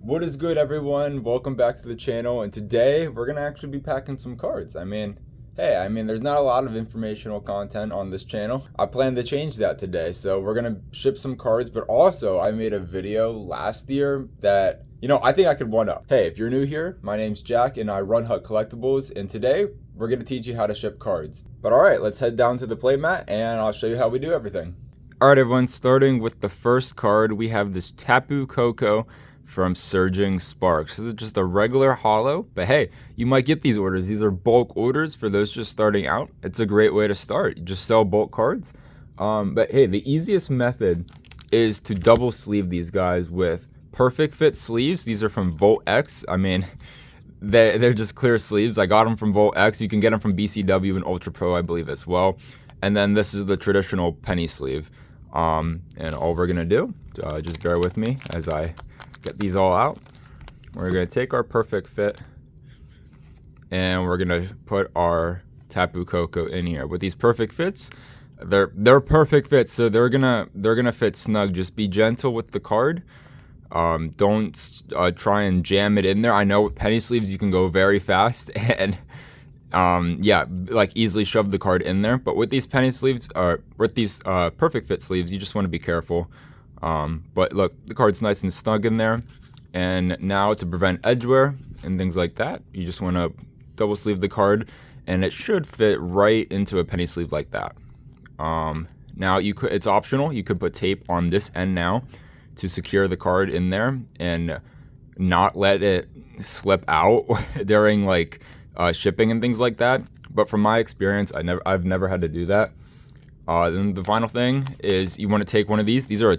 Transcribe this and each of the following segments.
What is good, everyone? Welcome back to the channel, and today we're gonna actually be packing some cards. There's not a lot of informational content on this channel. I plan to change that today, so we're gonna ship some cards, but also I made a video last year that, I think I could one up. Hey, if you're new here, my name's Jack and I run Collectibles, and today we're gonna teach you how to ship cards. But alright, let's head down to the playmat and I'll show you how we do everything. Alright everyone, starting with the first card, we have this Tapu Koko from Surging Sparks. This is just a regular holo, but hey, you might get these orders. These are bulk orders for those just starting out. It's a great way to start. You just sell bulk cards. But hey, the easiest method is to double sleeve these guys with perfect fit sleeves. These are from Volt X. They're just clear sleeves. I got them from Volt X. You can get them from BCW and Ultra Pro, I believe, as well. And then this is the traditional penny sleeve. And all we're gonna do, just bear with me as I get these all out. We're gonna take our perfect fit and we're gonna put our Tapu Koko in here. With these perfect fits, they're perfect fits, so they're gonna fit snug. Just be gentle with the card. Don't try and jam it in there. I know with penny sleeves you can go very fast and easily shove the card in there. But with these penny sleeves, or with these perfect fit sleeves, you just want to be careful. But look, the card's nice and snug in there. And now to prevent edge wear and things like that, you just want to double sleeve the card, and it should fit right into a penny sleeve like that. Now it's optional. You could put tape on this end now to secure the card in there and not let it slip out during shipping and things like that. But from my experience, I've never had to do that. Then the final thing is you want to take one of these. These are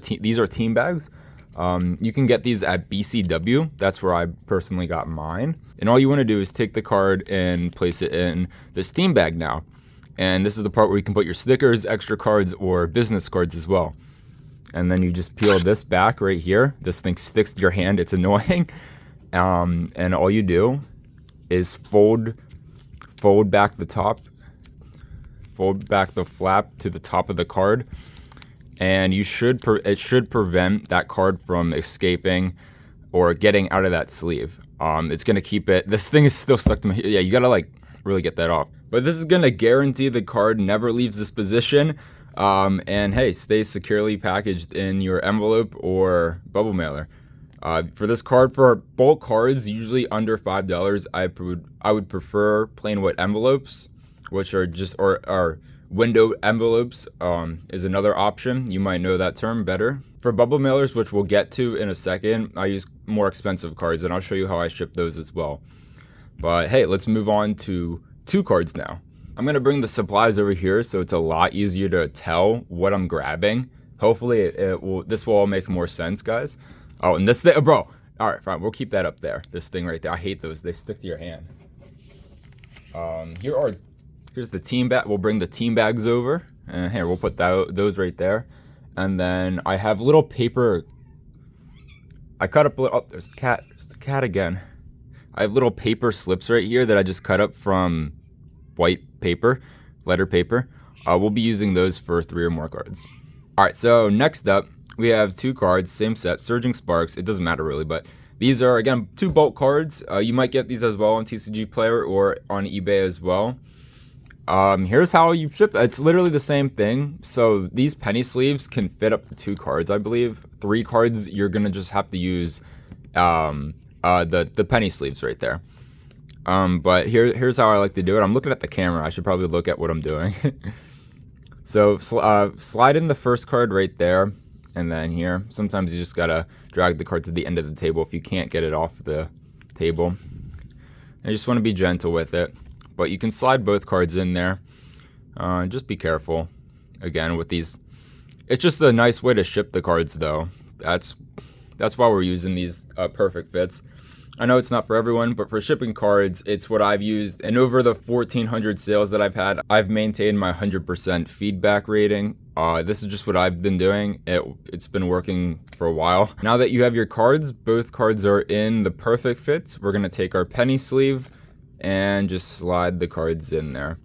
team bags. You can get these at BCW. That's where I personally got mine. And all you want to do is take the card and place it in this team bag now. And this is the part where you can put your stickers, extra cards, or business cards as well. And then you just peel this back right here. This thing sticks to your hand. It's annoying. And all you do is fold back the top. Fold back the flap to the top of the card, and it should prevent that card from escaping or getting out of that sleeve. It's gonna keep it. This thing is still stuck to my. Yeah, you gotta really get that off. But this is gonna guarantee the card never leaves this position, and hey, stays securely packaged in your envelope or bubble mailer. For this card, for bulk cards, usually under $5, I would prefer plain white envelopes, which are or window envelopes, is another option. You might know that term better. For bubble mailers, which we'll get to in a second, I use more expensive cards, and I'll show you how I ship those as well. But hey, let's move on to two cards now. I'm gonna bring the supplies over here so it's a lot easier to tell what I'm grabbing. Hopefully this will all make more sense, guys. Oh, and this thing, bro. All right, fine. We'll keep that up there. This thing right there. I hate those. They stick to your hand. Here's the team bag. We'll bring the team bags over, and here we'll put those right there. And then I have little paper. I cut up. Oh, there's the cat. There's the cat again. I have little paper slips right here that I just cut up from white paper, letter paper. We'll be using those for 3 or more cards. All right. So next up, we have 2 cards, same set, Surging Sparks. It doesn't matter really, but these are again 2 bulk cards. You might get these as well on TCG Player or on eBay as well. Here's how you ship. It's literally the same thing. So these penny sleeves can fit up to 2 cards, I believe. 3 cards, you're gonna just have to use the penny sleeves right there. But here's how I like to do it. I'm looking at the camera. I should probably look at what I'm doing. So slide in the first card right there, and then here. Sometimes you just gotta drag the card to the end of the table if you can't get it off the table. I just want to be gentle with it. But you can slide both cards in there. Just be careful. Again, with these, it's just a nice way to ship the cards, though. That's why we're using these perfect fits. I know it's not for everyone, but for shipping cards, it's what I've used. And over the 1,400 sales that I've had, I've maintained my 100% feedback rating. This is just what I've been doing. It's been working for a while. Now that you have your cards, both cards are in the perfect fits. We're gonna take our penny sleeve and just slide the cards in there.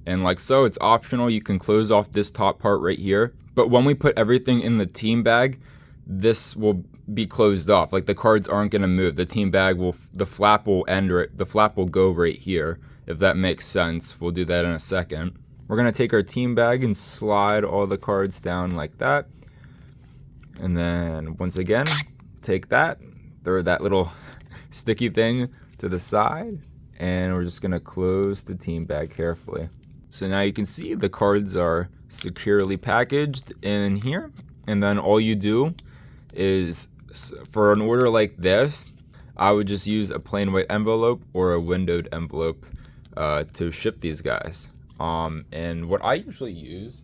And like so, it's optional. You can close off this top part right here. But when we put everything in the team bag, this will be closed off. Like the cards aren't going to move. The team bag will, the flap will end, the flap will go right here, if that makes sense. We'll do that in a second. We're going to take our team bag and slide all the cards down like that. And then once again, take that, throw that little sticky thing to the side, and we're just going to close the team bag carefully. So now you can see the cards are securely packaged in here. And then all you do is, for an order like this, I would just use a plain white envelope or a windowed envelope to ship these guys. And what I usually use,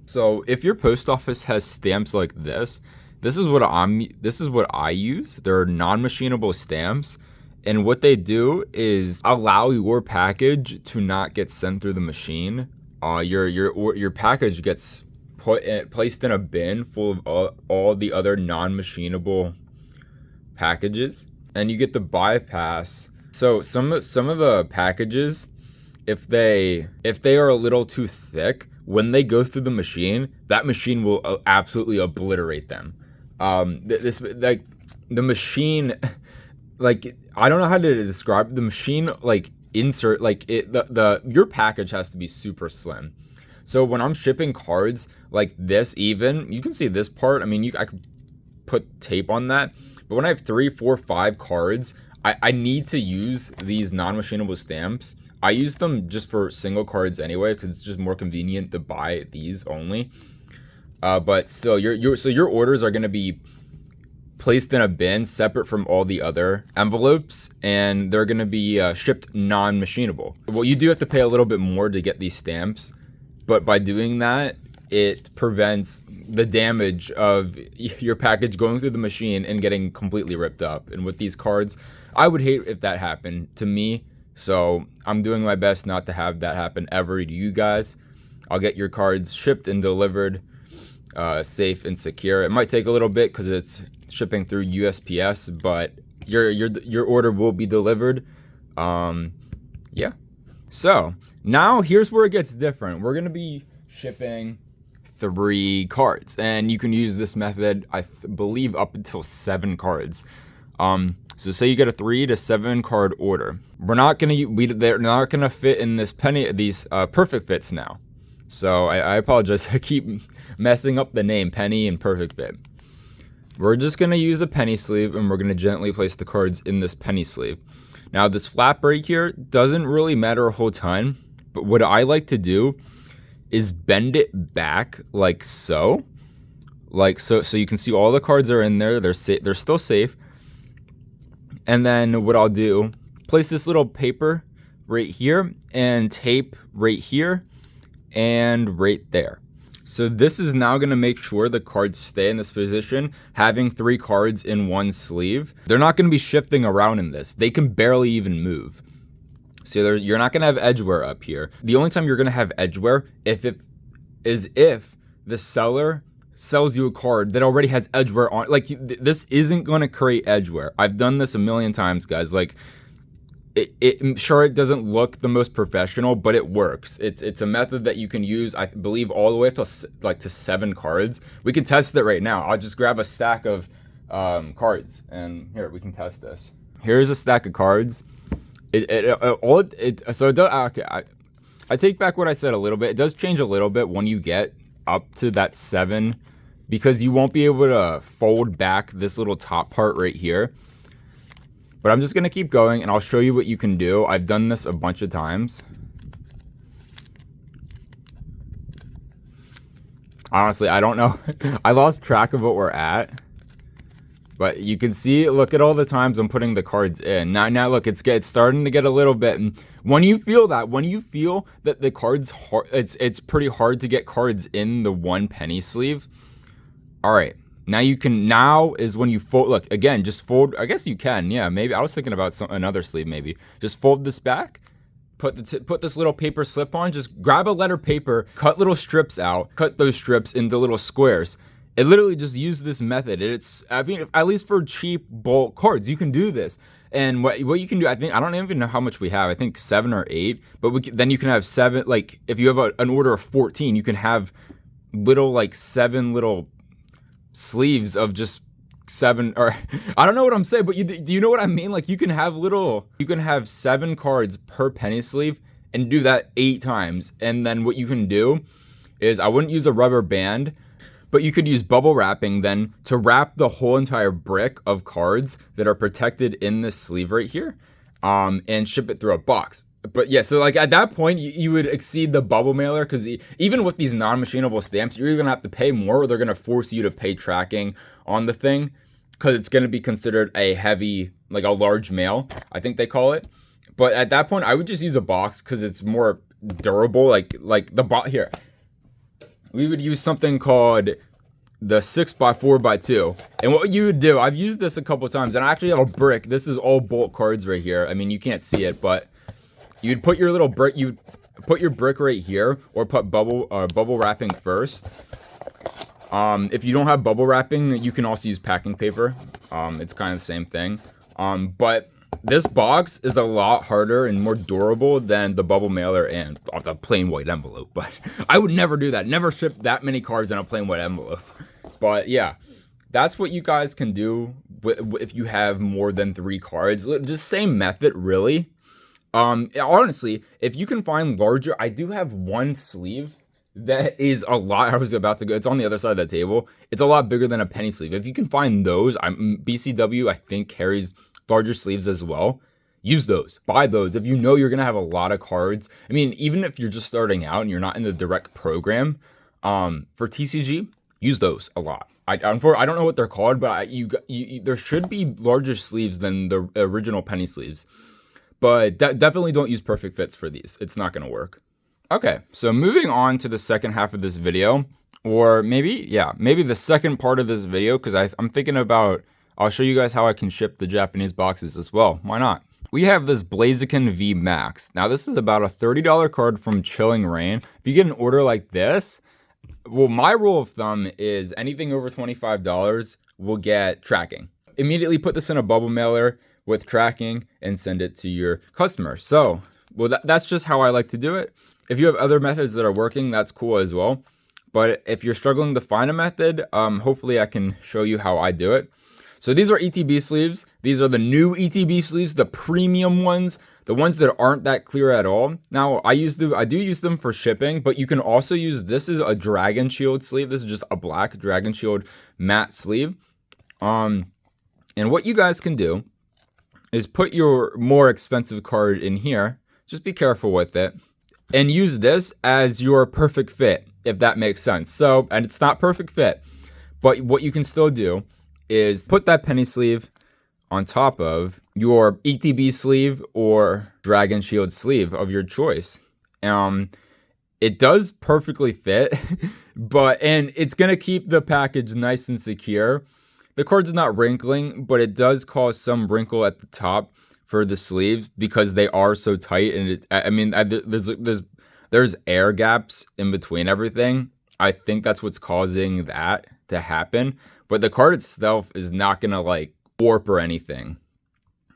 so if your post office has stamps like this is what I use. They're non-machinable stamps. And what they do is allow your package to not get sent through the machine. Your package gets placed in a bin full of all the other non-machinable packages, and you get the bypass. So some of the packages, if they are a little too thick, when they go through the machine, that machine will absolutely obliterate them. The machine, like, I don't know how to describe the machine, like, insert, like, your package has to be super slim. So when I'm shipping cards like this, even, you can see this part, I mean, I could put tape on that, but when I have 3, 4, 5 cards, I need to use these non-machinable stamps. I use them just for single cards anyway, because it's just more convenient to buy these only. But still, your orders are going to be placed in a bin separate from all the other envelopes, and they're going to be shipped non-machinable. Well, you do have to pay a little bit more to get these stamps, but by doing that, it prevents the damage of your package going through the machine and getting completely ripped up. And with these cards, I would hate if that happened to me, so I'm doing my best not to have that happen ever to you guys. I'll get your cards shipped and delivered safe and secure. It might take a little bit because it's shipping through USPS, but your order will be delivered. Yeah. So now here's where it gets different. We're gonna be shipping 3 cards, and you can use this method, I believe, up until 7 cards. So say you get a 3 to 7 card order. They're not gonna fit in these perfect fits now. So I apologize. I keep messing up the name, penny and perfect fit. We're just gonna use a penny sleeve, and we're gonna gently place the cards in this penny sleeve. Now this flap right here doesn't really matter a whole ton, but what I like to do is bend it back like so. So you can see all the cards are in there. They're still safe. And then what I'll do, place this little paper right here and tape right here and right there. So this is now going to make sure the cards stay in this position, having 3 cards in one sleeve. They're not going to be shifting around in this. They can barely even move. So you're not going to have edgeware up here. The only time you're going to have edgeware is if the seller sells you a card that already has edgeware on. Like, this isn't going to create edgeware. I've done this a million times, guys. Like, sure, it doesn't look the most professional, but it works. It's a method that you can use, I believe, all the way up to 7 cards. We can test it right now. I'll just grab a stack of cards, and here, we can test this. Here's a stack of cards. I take back what I said a little bit. It does change a little bit when you get up to that 7, because you won't be able to fold back this little top part right here. But I'm just going to keep going, and I'll show you what you can do. I've done this a bunch of times. Honestly, I don't know. I lost track of what we're at. But you can see, look at all the times I'm putting the cards in. Now look, it's starting to get a little bit. And when you feel that the cards, it's pretty hard to get cards in the one penny sleeve. All right. Now is when you fold. Look, again, just fold. I guess you can. Yeah, maybe. I was thinking about another sleeve maybe. Just fold this back. Put this little paper slip on. Just grab a letter paper, cut little strips out, cut those strips into little squares. It literally just use this method. I mean, at least for cheap bulk cards, you can do this. And what you can do, I don't even know how much we have. I think 7 or 8. But then you can have 7. Like, if you have an order of 14, you can have 7 little sleeves of just 7, or I don't know what I'm saying, but do you know what I mean? Like you can have 7 cards per penny sleeve and do that 8 times. And then what you can do is, I wouldn't use a rubber band, but you could use bubble wrapping then to wrap the whole entire brick of cards that are protected in this sleeve right here, and ship it through a box. But yeah, so like at that point, you would exceed the bubble mailer, because even with these non-machinable stamps, you're either gonna have to pay more, or they're gonna force you to pay tracking on the thing, because it's gonna be considered a heavy, like a large mail, I think they call it. But at that point, I would just use a box because it's more durable. Like the box here, we would use something called the 6x4x2. And what you would do, I've used this a couple times, and I actually have a brick. This is all bulk cards right here. I mean, you can't see it, but you'd put your little brick, you'd put your brick right here, or put bubble wrapping first. If you don't have bubble wrapping, you can also use packing paper. It's kind of the same thing. But this box is a lot harder and more durable than the bubble mailer and the plain white envelope. But I would never do that. Never ship that many cards in a plain white envelope. But yeah, that's what you guys can do if you have more than 3 cards. Just same method, really. Honestly, if you can find larger, I do have one sleeve that is a lot. I was about to go. It's on the other side of the table. It's a lot bigger than a penny sleeve. If you can find those, BCW I think carries larger sleeves as well. Use those. Buy those. If you know you're gonna have a lot of cards. I mean, even if you're just starting out and you're not in the direct program, for TCG, use those a lot. I don't know what they're called, but there should be larger sleeves than the original penny sleeves. But definitely don't use perfect fits for these. It's not gonna work. Okay, so moving on to the second half of this video, or maybe the second part of this video, because I'm thinking about, I'll show you guys how I can ship the Japanese boxes as well. Why not? We have this Blaziken V Max. Now this is about a $30 card from Chilling Reign. If you get an order like this, well, my rule of thumb is anything over $25 will get tracking. Immediately put this in a bubble mailer with tracking and send it to your customer. So, well, that's just how I like to do it. If you have other methods that are working, that's cool as well. But if you're struggling to find a method, hopefully I can show you how I do it. So these are ETB sleeves. These are the new ETB sleeves, the premium ones, the ones that aren't that clear at all. Now I do use them for shipping, but you can also use, this is a Dragon Shield sleeve. This is just a black Dragon Shield matte sleeve. And what you guys can do is put your more expensive card in here. Just be careful with it. And use this as your perfect fit, if that makes sense. So, and it's not perfect fit, but what you can still do is put that penny sleeve on top of your ETB sleeve or Dragon Shield sleeve of your choice. It does perfectly fit, and it's gonna keep the package nice and secure. The card's not wrinkling, but it does cause some wrinkle at the top for the sleeves because they are so tight, and there's air gaps in between everything. I think that's what's causing that to happen, but the card itself is not gonna like warp or anything.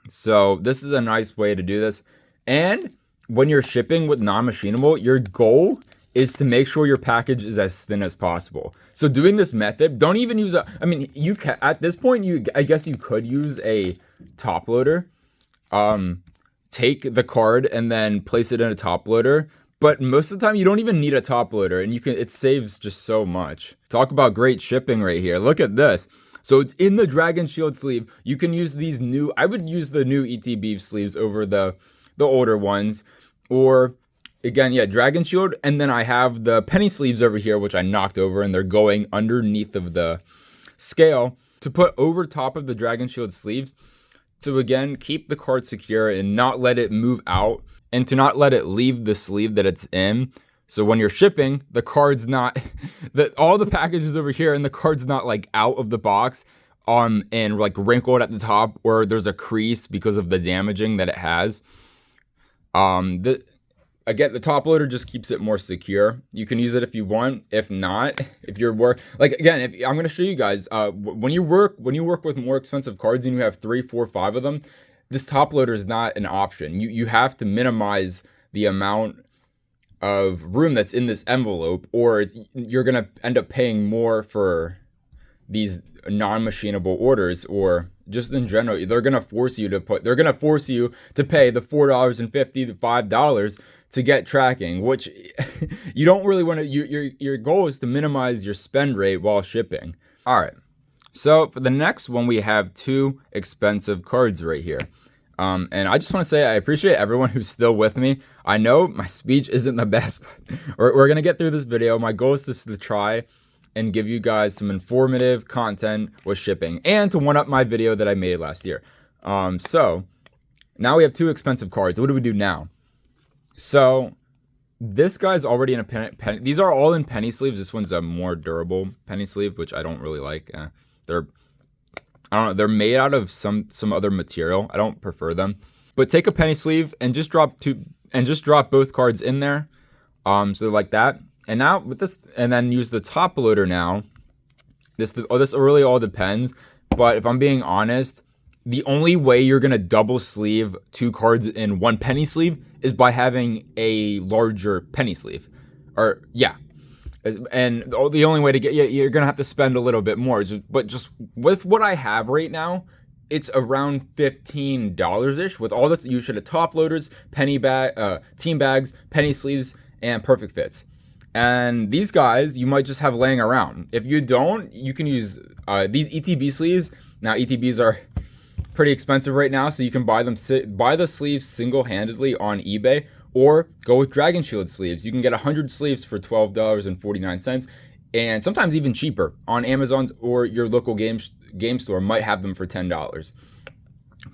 So this is a nice way to do this. And when you're shipping with non-machinable, your goal is to make sure your package is as thin as possible. So doing this method, don't even use you can, at this point, I guess you could use a top loader. Take the card and then place it in a top loader, but most of the time you don't even need a top loader, and it saves just so much. Talk about great shipping right here. Look at this. So it's in the Dragon Shield sleeve. You can use these new, I would use the new ETB sleeves over the older ones, or again, yeah, Dragon Shield. And then I have the penny sleeves over here, which I knocked over, and they're going underneath of the scale to put over top of the Dragon Shield sleeves. To again, keep the card secure and not let it move out, and to not let it leave the sleeve that it's in. So when you're shipping, the card's not, all the packages over here and the card's not like out of the box and like wrinkled at the top, or there's a crease because of the damaging that it has. Again, the top loader just keeps it more secure. You can use it if you want. If not, if you're I'm going to show you guys, when you work with more expensive cards and you have 3, 4, 5 of them, this top loader is not an option. You have to minimize the amount of room that's in this envelope, or you're going to end up paying more for these non-machinable orders, or just in general, they're gonna force you to pay the $4.50 to $5 to get tracking, which you don't really want to. Your goal is to minimize your spend rate while shipping. All right. So for the next one, we have 2 expensive cards right here. And I just want to say I appreciate everyone who's still with me. I know my speech isn't the best, but we're going to get through this video. My goal is just to try and give you guys some informative content with shipping and to one-up my video that I made last year. So now we have 2 expensive cards. What do we do now? So this guy's already in a penny. These are all in penny sleeves. This one's a more durable penny sleeve, which I don't really like. I don't know, they're made out of some other material. I don't prefer them. But take a penny sleeve and just drop both cards in there. So like that. And now with this, and then use the top loader now. This really all depends. But if I'm being honest, the only way you're gonna double sleeve 2 cards in 1 penny sleeve is by having a larger penny sleeve. Or yeah. And the only way to get you're gonna have to spend a little bit more. But just with what I have right now, it's around $15-ish with all the use of top loaders, team bags, penny sleeves, and perfect fits. And these guys you might just have laying around. If you don't, you can use these ETB sleeves. Now ETBs are pretty expensive right now, so you can buy the sleeves single-handedly on eBay. Or go with Dragon Shield sleeves. You can get 100 sleeves for $12.49, and sometimes even cheaper on Amazon's, or your local game store might have them for $10.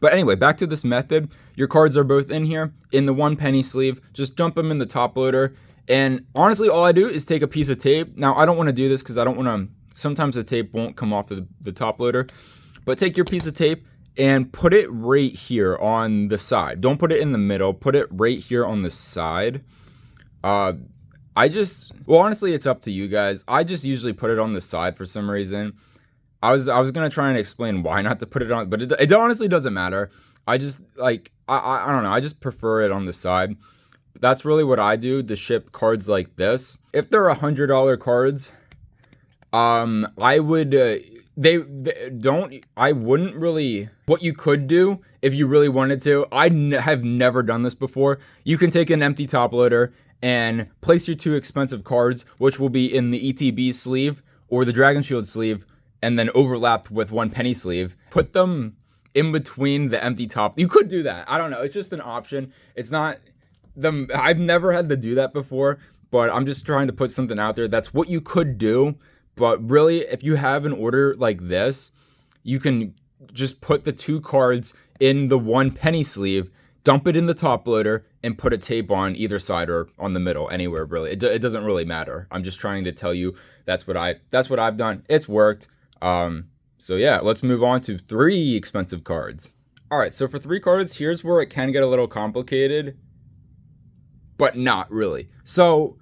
But anyway, back to this method. Your cards are both in here in the 1 penny sleeve. Just dump them in the top loader. And honestly, all I do is take a piece of tape. Now, I don't want to do this because I don't want to. Sometimes the tape won't come off of the top loader. But take your piece of tape and put it right here on the side. Don't put it in the middle. Put it right here on the side. Well, honestly, it's up to you guys. I just usually put it on the side for some reason. I was gonna try and explain why not to put it on, but it honestly doesn't matter. I just I don't know. I just prefer it on the side. That's really what I do to ship cards like this. If they're $100 cards, I would. I wouldn't really. What you could do if you really wanted to, have never done this before. You can take an empty top loader and place your 2 expensive cards, which will be in the ETB sleeve or the Dragon Shield sleeve, and then overlapped with 1 penny sleeve. Put them in between the empty top. You could do that. I don't know. It's just an option. It's not I've never had to do that before, but I'm just trying to put something out there. That's what you could do. But really, if you have an order like this, you can just put the 2 cards in the 1 penny sleeve, dump it in the top loader, and put a tape on either side or on the middle, anywhere really. It doesn't really matter. I'm just trying to tell you that's what I've done. It's worked. So yeah, let's move on to 3 expensive cards. All right, so for 3 cards, here's where it can get a little complicated, but not really. So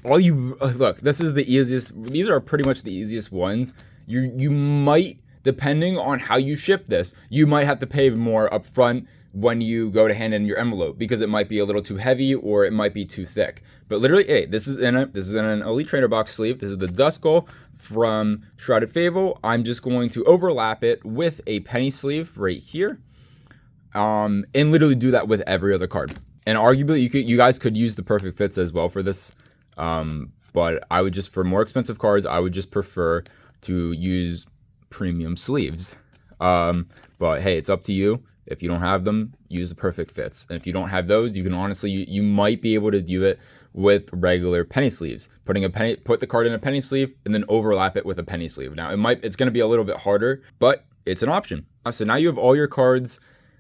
look, this is the easiest. These are pretty much the easiest ones. You might, depending on how you ship this, you might have to pay more up front when you go to hand in your envelope because it might be a little too heavy or it might be too thick. But literally, hey, this is in an Elite Trainer box sleeve. This is the Duskull from Shrouded Fable. I'm just going to overlap it with a penny sleeve right here, and literally do that with every other card. And arguably, you guys could use the perfect fits as well for this. But I would just, for more expensive cards, I would just prefer to use premium sleeves. But hey, it's up to you. If you don't have them, use the perfect fits. And if you don't have those, you can honestly, you might be able to do it with regular penny sleeves. Put the card in a penny sleeve and then overlap it with a penny sleeve. Now it's going to be a little bit harder, but it's an option. So now you have all your cards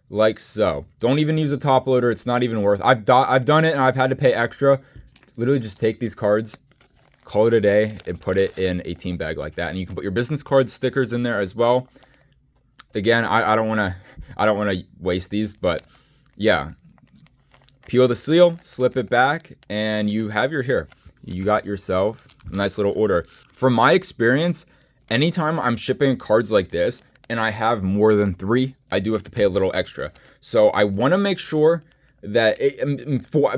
like so. Don't even use a top loader. It's not even worth. I've done it and I've had to pay extra. Literally just take these cards, call it a day, and put it in a team bag like that. And you can put your business card stickers in there as well. Again, I don't want to waste these, but yeah. Peel the seal, slip it back, and you have you got yourself a nice little order. From my experience, anytime I'm shipping cards like this and I have more than 3, I do have to pay a little extra. So I want to make sure that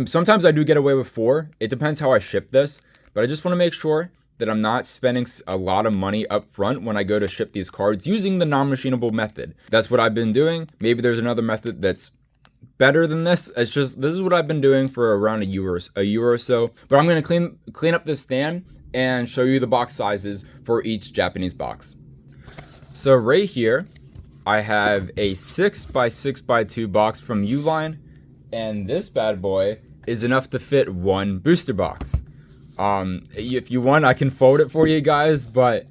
sometimes I do get away with 4. It depends how I ship this, but I just want to make sure that I'm not spending a lot of money up front when I go to ship these cards using the non-machinable method. That's what I've been doing. Maybe there's another method that's better than this. It's just, this is what I've been doing for around a year or so. But I'm going to clean up this stand and show you the box sizes for each Japanese box. So right here, I have a 6x6x2 box from Uline, and this bad boy is enough to fit one booster box. If you want, I can fold it for you guys, but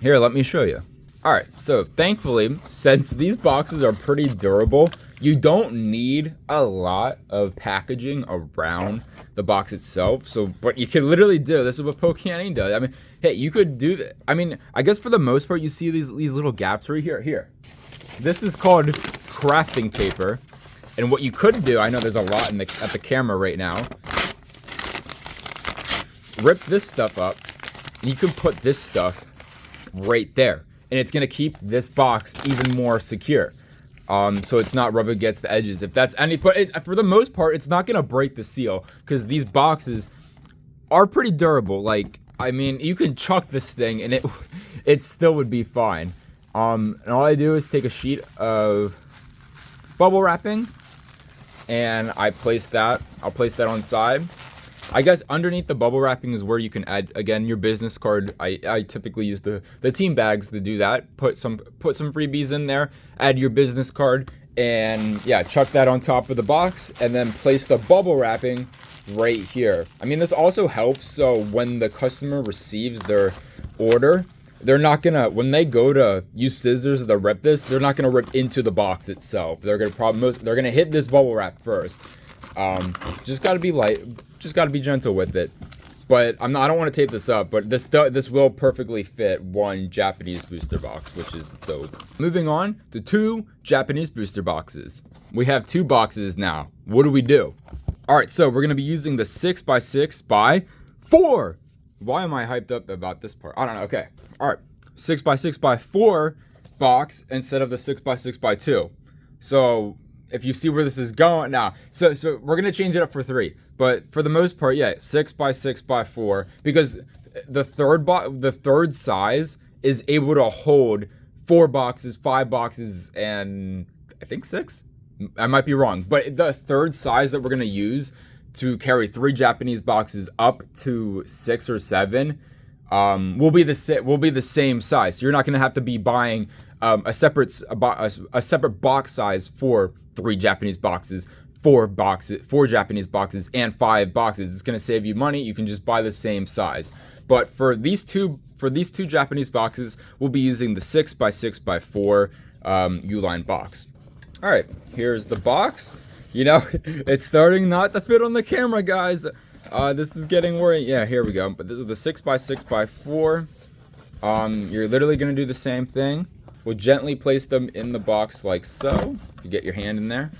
here, let me show you. Alright, so thankfully, since these boxes are pretty durable, you don't need a lot of packaging around the box itself. So, but you can literally do, this is what PokeNE does. I mean, hey, you could do that. I mean, I guess for the most part, you see these little gaps right here. Here. This is called crafting paper. And what you could do, I know there's a lot at the camera right now. Rip this stuff up. And you can put this stuff right there. And it's going to keep this box even more secure. So it's not rubbing against the edges. If that's any, but for the most part, it's not going to break the seal because these boxes are pretty durable. Like, I mean, you can chuck this thing and it still would be fine. And all I do is take a sheet of bubble wrapping and I'll place that on side. I guess underneath the bubble wrapping is where you can add, again, your business card. I typically use the team bags to do that. Put some freebies in there, add your business card, and yeah, chuck that on top of the box, and then place the bubble wrapping right here. I mean, this also helps so when the customer receives their order, they're not gonna, when they go to use scissors to rip this, they're not gonna rip into the box itself. They're gonna hit this bubble wrap first. Just gotta be light. Just got to be gentle with it. But I don't want to tape this up, but this will perfectly fit one Japanese booster box, which is dope. Moving on to 2 Japanese booster boxes. We have 2 boxes now. What do we do? All right, so we're going to be using the 6x6x4. Why am I hyped up about this part? I don't know. Okay. All right. 6x6x4 box instead of the 6x6x2. So if you see where this is going now, so we're going to change it up for 3. But for the most part, yeah, 6x6x4, because the third size is able to hold 4 boxes, 5 boxes, and I think 6. I might be wrong, but the third size that we're gonna use to carry 3 Japanese boxes up to 6 or 7 will be the same size. So you're not gonna have to be buying a separate box size for 3 Japanese boxes. 4 Japanese boxes and 5 boxes. It's going to save you money. You can just buy the same size. But for these two Japanese boxes, we'll be using the 6x6x4 Uline box. All right, here's the box. You know, it's starting not to fit on the camera, guys. This is getting worrying. Yeah, here we go. But this is the 6x6x4. You're literally going to do the same thing. We'll gently place them in the box like so. You get your hand in there.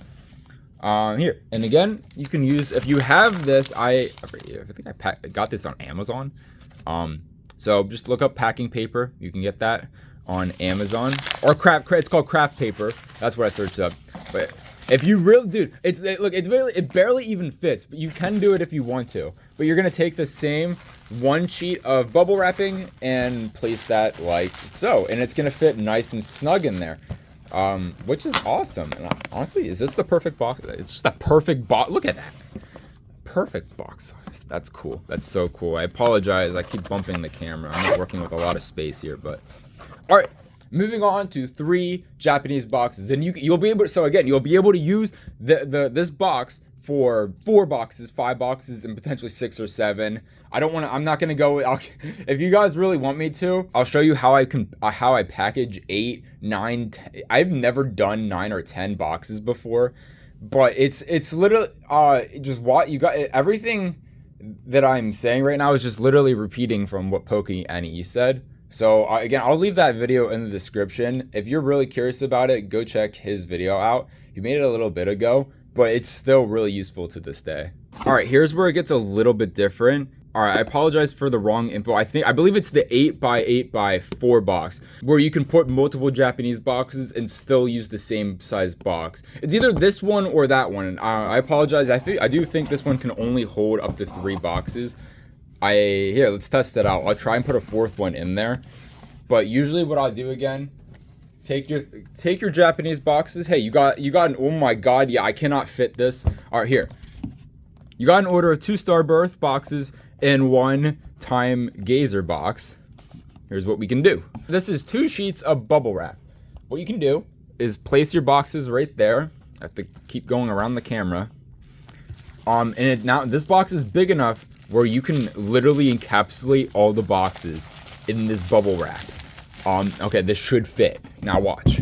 Here, and again, you can use, if you have this, I think I got this on Amazon. So just look up packing paper. You can get that on Amazon, or it's called craft paper. That's what I searched up. But if you really, dude, it barely even fits, but you can do it if you want to. But you're gonna take the same 1 sheet of bubble wrapping and place that like so, and it's gonna fit nice and snug in there. Which is awesome. And honestly, is this the perfect box? It's just a perfect box. Look at that. Perfect box size. That's cool. That's so cool. I apologize. I keep bumping the camera. I'm not working with a lot of space here, but all right. Moving on to 3 Japanese boxes, and you'll be able to. So again, you'll be able to use this box for 4 boxes, 5 boxes, and potentially 6 or 7. I'm not gonna go. If you guys really want me to, I'll show you how I package 8, 9, 10. I've never done 9 or 10 boxes before, but it's literally just what you got. Everything that I'm saying right now is just literally repeating from what PokeNE said. So again, I'll leave that video in the description. If you're really curious about it, go check his video out. He made it a little bit ago, but it's still really useful to this day. All right, here's where it gets a little bit different. All right, I apologize for the wrong info. I believe it's the 8x8x4 box, where you can put multiple Japanese boxes and still use the same size box. It's either this one or that one. I apologize. I do think this one can only hold up to 3 boxes. Here, let's test it out. I'll try and put a fourth one in there. But usually what I'll do again, take your Japanese boxes. Hey, you got an, oh my god, yeah, I cannot fit this. All right, here. You got an order of 2 Starbirth boxes and 1 Time Gazer box. Here's what we can do. This is 2 sheets of bubble wrap. What you can do is place your boxes right there. I have to keep going around the camera. Now this box is big enough where you can literally encapsulate all the boxes in this bubble wrap. Okay, this should fit. Now watch.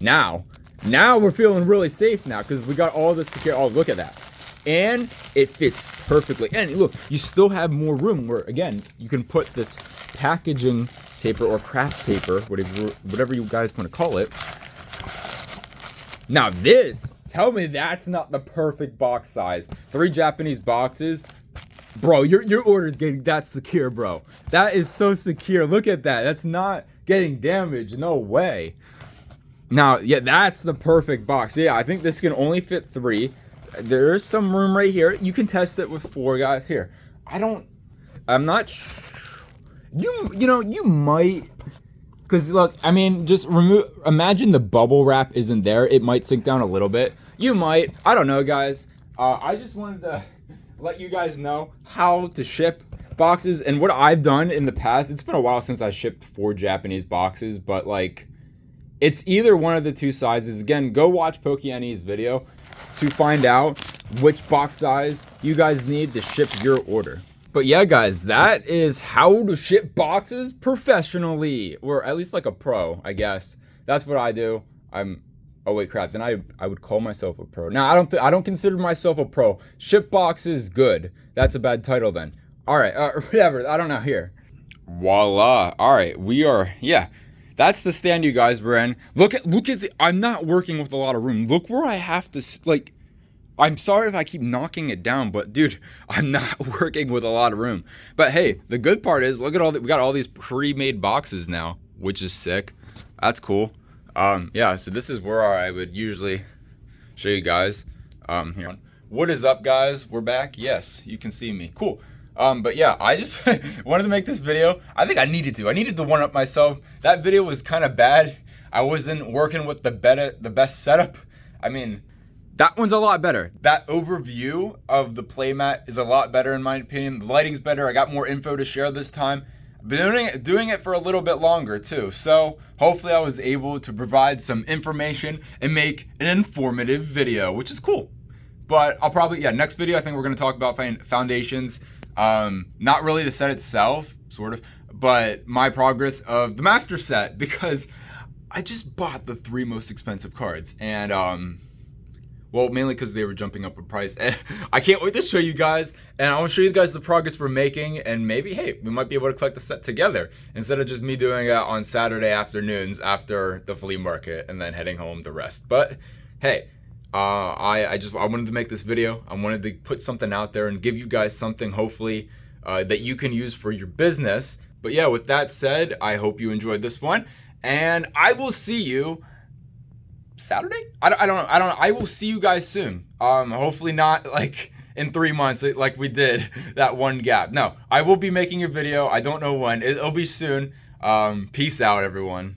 Now we're feeling really safe now because we got all this secure. Oh, look at that. And it fits perfectly. And look, you still have more room where, again, you can put this packaging paper or craft paper, whatever you guys want to call it. Now this, tell me that's not the perfect box size. 3 Japanese boxes. Bro, your order's getting that secure, bro. That is so secure. Look at that. That's not getting damaged. No way. Now, yeah, that's the perfect box. Yeah, I think this can only fit 3. There's some room right here. You can test it with 4 guys here. I'm not you might, because look, I mean, just imagine the bubble wrap isn't there. It might sink down a little bit. You might, I don't know, guys. I just wanted to let you guys know how to ship boxes and what I've done in the past. It's been a while since I shipped 4 Japanese boxes, but like, it's either one of the 2 sizes. Again, go watch PokeNE's video to find out which box size you guys need to ship your order. But yeah, guys, that is how to ship boxes professionally, or at least like a pro, I guess. That's what I do. Oh wait, crap. Then I would call myself a pro. Now I don't consider myself a pro. Ship boxes good. That's a bad title then. All right, whatever. I don't know. Here, voila. All right, we are. Yeah, that's the stand you guys were in. Look at the. I'm not working with a lot of room. Look where I have to like. I'm sorry if I keep knocking it down, but dude, I'm not working with a lot of room. But hey, the good part is, look at all that. We got all these pre-made boxes now, which is sick. That's cool. Yeah, so this is where I would usually show you guys. Here. What is up, guys? We're back. Yes, you can see me. Cool. But yeah, I just wanted to make this video. I think I needed to one up myself. That video was kind of bad. I wasn't working with the best setup. I mean, that one's a lot better. That overview of the playmat is a lot better in my opinion. The lighting's better. I got more info to share this time. I've been doing it for a little bit longer too. So hopefully I was able to provide some information and make an informative video, which is cool. But I'll probably, yeah, next video I think we're going to talk about foundations. Not really the set itself, sort of, but my progress of the master set, because I just bought the 3 most expensive cards, and well, mainly because they were jumping up in price. And I can't wait to show you guys, and I want to show you guys the progress we're making, and maybe, hey, we might be able to collect the set together instead of just me doing it on Saturday afternoons after the flea market and then heading home to rest. But hey, I wanted to make this video. I wanted to put something out there and give you guys something, hopefully, that you can use for your business. But yeah, with that said, I hope you enjoyed this one, and I will see you Saturday? I don't know. I will see you guys soon. Hopefully not like in 3 months like we did that one gap. No, I will be making a video. I don't know when. It'll be soon. Peace out, everyone.